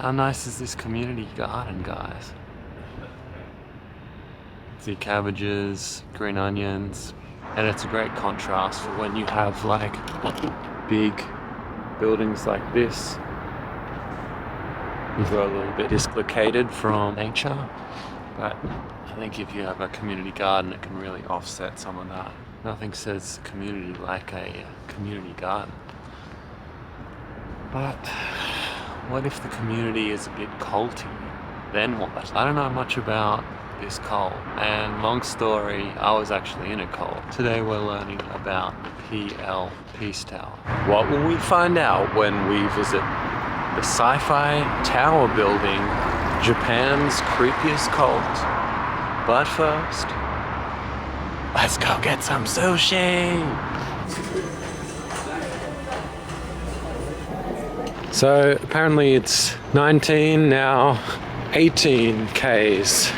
How nice is this community garden, guys? See cabbages, green onions, and it's a great contrast for when you have like big buildings like this. These are a little bit dislocated from nature, but I think if you have a community garden, it can really offset some of that. Nothing says community like a community garden. But what if the community is a bit culty? Then what? I don't know much about this cult, and long story, I was actually in a cult. Today we're learning about PL, Peace Tower. What will we find out when we visit the Sci-Fi Tower building, Japan's creepiest cult? But first, let's go get some sushi! So apparently it's 19, now 18 Ks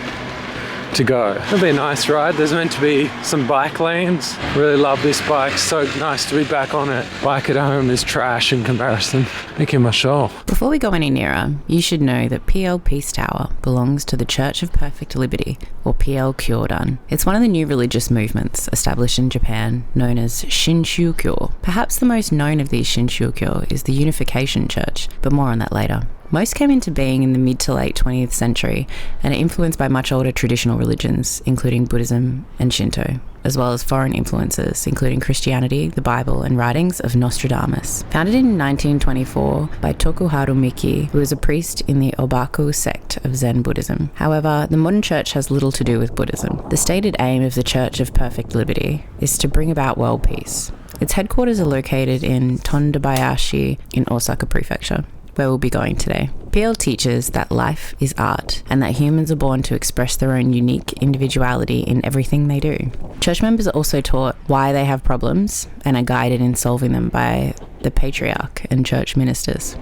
to go. It'll be a nice ride. There's meant to be some bike lanes. Really love this bike. So nice to be back on it. Bike at home is trash in comparison. Thank you, Michelle. Before we go any nearer, you should know that PL Peace Tower belongs to the Church of Perfect Liberty, or PL Kyodan. It's one of the new religious movements established in Japan, known as Shinshūkyō. Perhaps the most known of these Shinshūkyō is the Unification Church, but more on that later. Most came into being in the mid to late 20th century and are influenced by much older traditional religions, including Buddhism and Shinto, as well as foreign influences, including Christianity, the Bible, and writings of Nostradamus. Founded in 1924 by Tokuharu Miki, who was a priest in the Obaku sect of Zen Buddhism. However, the modern church has little to do with Buddhism. The stated aim of the Church of Perfect Liberty is to bring about world peace. Its headquarters are located in Tondabayashi in Osaka Prefecture, where we'll be going today. PL teaches that life is art and that humans are born to express their own unique individuality in everything they do. Church members are also taught why they have problems and are guided in solving them by the patriarch and church ministers.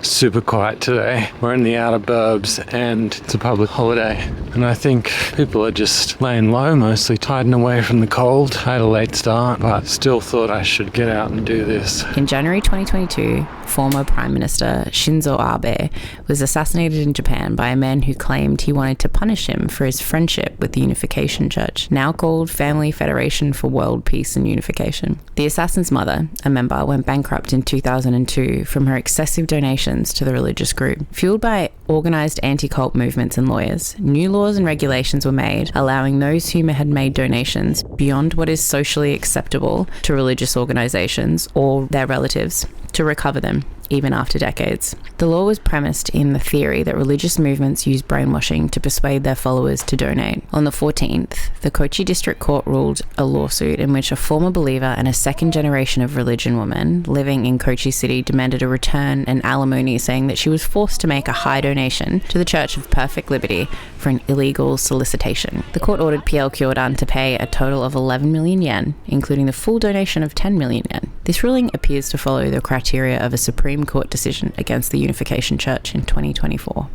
Super quiet today. We're in the outer burbs and it's a public holiday. And I think people are just laying low, mostly hiding away from the cold. I had a late start, but still thought I should get out and do this. In January 2022, former Prime Minister Shinzo Abe was assassinated in Japan by a man who claimed he wanted to punish him for his friendship with the Unification Church, now called Family Federation for World Peace and Unification. The assassin's mother, a member, went bankrupt in 2002 from her excessive donations to the religious group. Fueled by organised anti-cult movements and lawyers, new laws and regulations were made allowing those who had made donations beyond what is socially acceptable to religious organisations or their relatives to recover them, even after decades. The law was premised in the theory that religious movements use brainwashing to persuade their followers to donate. On the 14th, the Kochi District Court ruled a lawsuit in which a former believer and a second generation of religion woman living in Kochi City demanded a return and alimony, saying that she was forced to make a high donation to the Church of Perfect Liberty for an illegal solicitation. The court ordered PL Kyodan to pay a total of 11 million yen, including the full donation of 10 million yen. This ruling appears to follow the criteria of a Supreme Court decision against the Unification Church in 2024.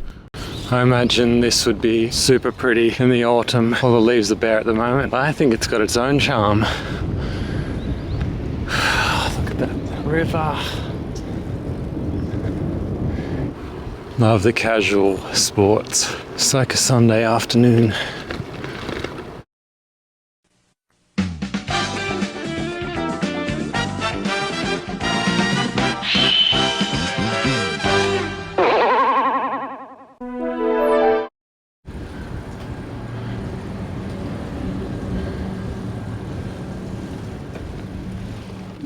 I imagine this would be super pretty in the autumn. All the leaves are bare at the moment, but I think it's got its own charm. Look at that river. Love the casual sports. It's like a Sunday afternoon.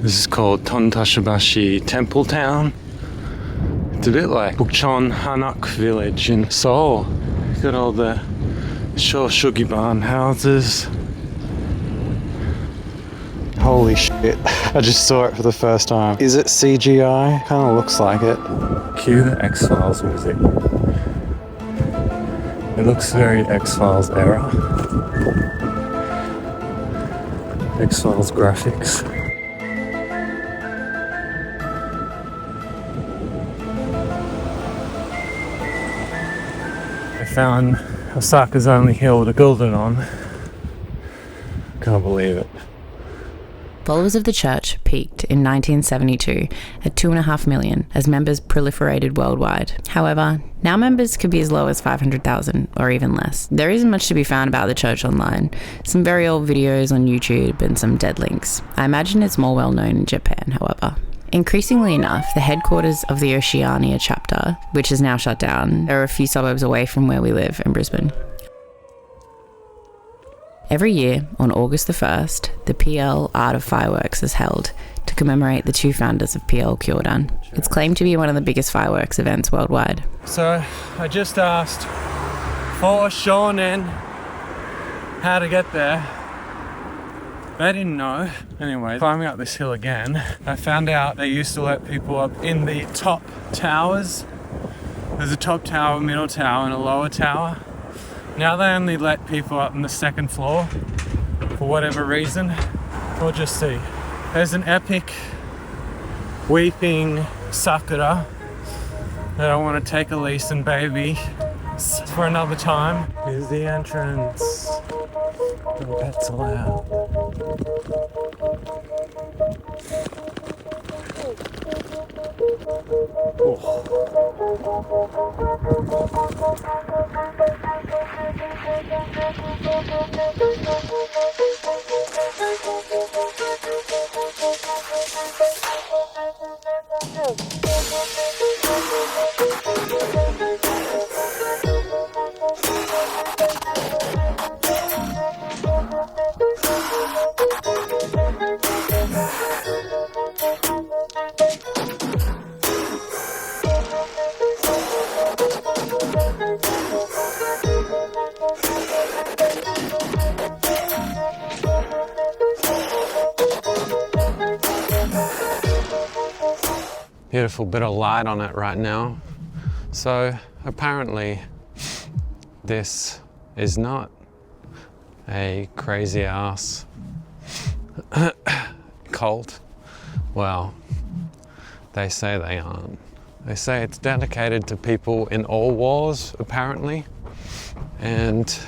This is called Tontashibashi Temple Town. It's a bit like Bukchon Hanok village in Seoul. You've got all the Shoshugiban houses. Holy shit, I just saw it for the first time. Is it CGI? Kinda looks like it. Cue the X-Files music. It looks very X-Files era. X-Files graphics. I found Osaka's only hill to build it on. Can't believe it. Followers of the church peaked in 1972 at 2.5 million as members proliferated worldwide. However, now members could be as low as 500,000 or even less. There isn't much to be found about the church online. Some very old videos on YouTube and some dead links. I imagine it's more well known in Japan, however. Increasingly enough, the headquarters of the Oceania chapter, which is now shut down, are a few suburbs away from where we live in Brisbane. Every year, on August the 1st, the PL Art of Fireworks is held to commemorate the two founders of PL Kyodan. It's claimed to be one of the biggest fireworks events worldwide. So I just asked for Shonen how to get there. They didn't know. Anyway, climbing up this hill again, I found out they used to let people up in the top towers. There's a top tower, middle tower, and a lower tower. Now they only let people up on the second floor for whatever reason. We'll just see. There's an epic weeping sakura that I want to take Elise and baby for another time. Here's the entrance. No pets allowed. Beautiful bit of light on it right now. So apparently this is not a crazy ass cult. Well, they say they aren't. They say it's dedicated to people in all wars, apparently. And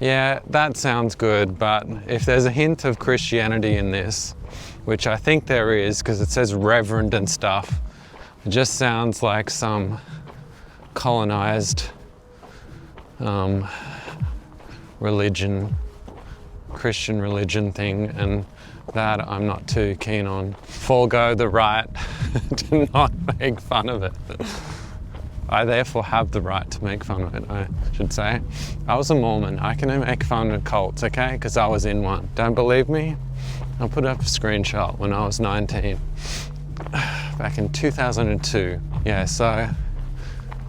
yeah, that sounds good, but if there's a hint of Christianity in this, which I think there is because it says reverend and stuff, it just sounds like some colonized religion, Christian religion thing, and that I'm not too keen on. Forego the right to not make fun of it. I therefore have the right to make fun of it, I should say. I was a Mormon. I can make fun of cults, okay? Because I was in one. Don't believe me? I'll put up a screenshot when I was 19, back in 2002. Yeah, so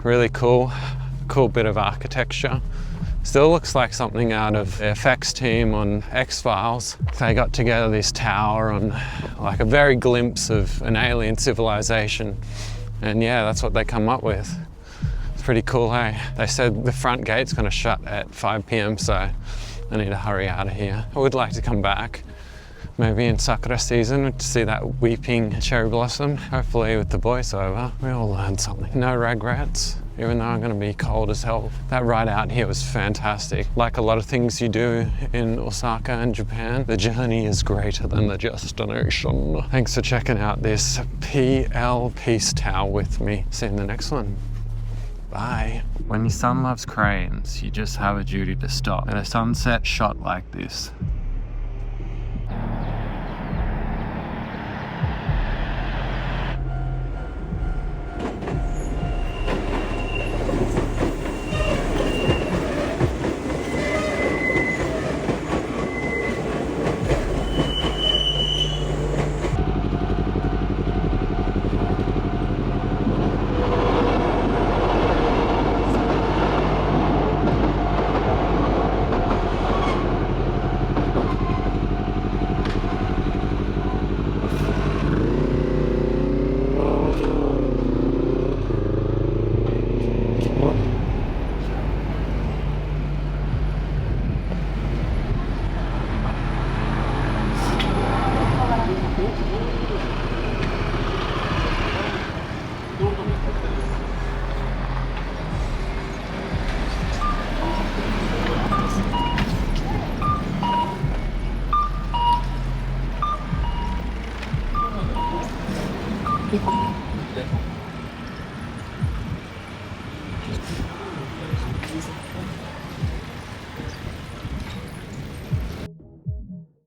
really cool bit of architecture. Still looks like something out of the effects team on X-Files. They got together this tower on like a very glimpse of an alien civilization. And yeah, that's what they come up with. It's pretty cool, hey? They said the front gate's gonna shut at 5 p.m, so I need to hurry out of here. I would like to come back, maybe in Sakura season, to see that weeping cherry blossom. Hopefully with the voiceover, we all learned something. No regrets, even though I'm gonna be cold as hell. That ride out here was fantastic. Like a lot of things you do in Osaka and Japan, the journey is greater than the destination. Thanks for checking out this PL Peace Tower with me. See you in the next one. Bye. When your son loves cranes, you just have a duty to stop. At a sunset shot like this,